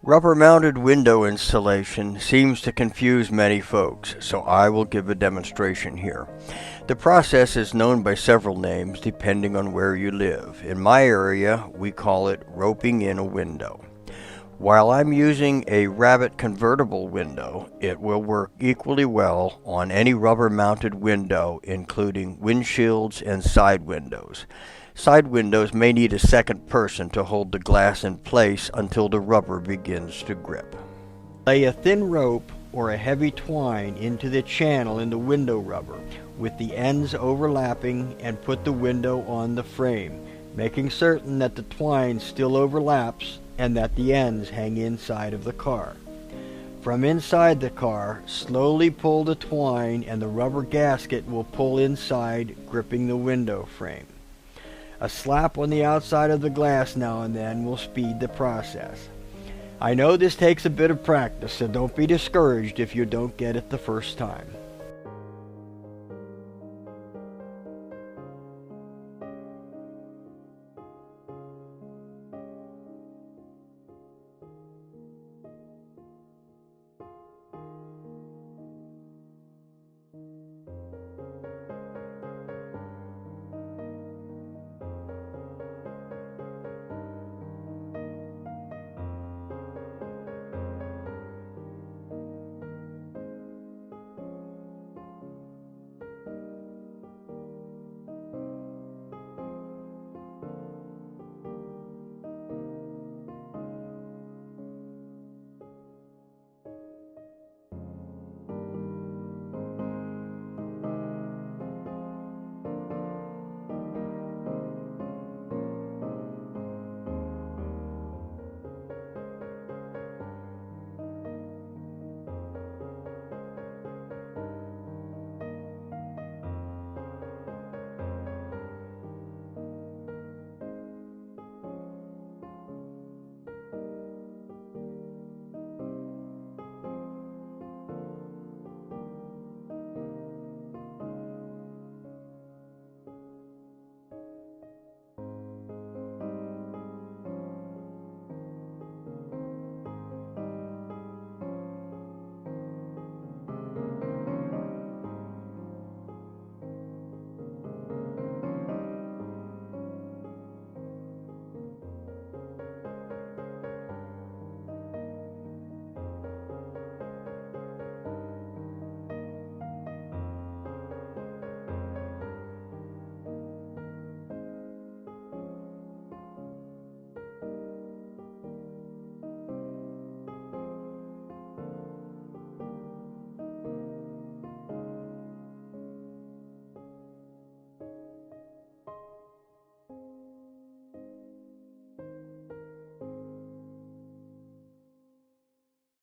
Rubber-mounted window installation seems to confuse many folks, so I will give a demonstration here. The process is known by several names depending on where you live. In my area, we call it roping in a window. While I'm using a Rabbit convertible window, it will work equally well on any rubber-mounted window, including windshields and side windows. Side windows may need a second person to hold the glass in place until the rubber begins to grip. Lay a thin rope or a heavy twine into the channel in the window rubber with the ends overlapping and put the window on the frame, making certain that the twine still overlaps and that the ends hang inside of the car. From inside the car, slowly pull the twine and the rubber gasket will pull inside, gripping the window frame. A slap on the outside of the glass now and then will speed the process. I know this takes a bit of practice, so don't be discouraged if you don't get it the first time.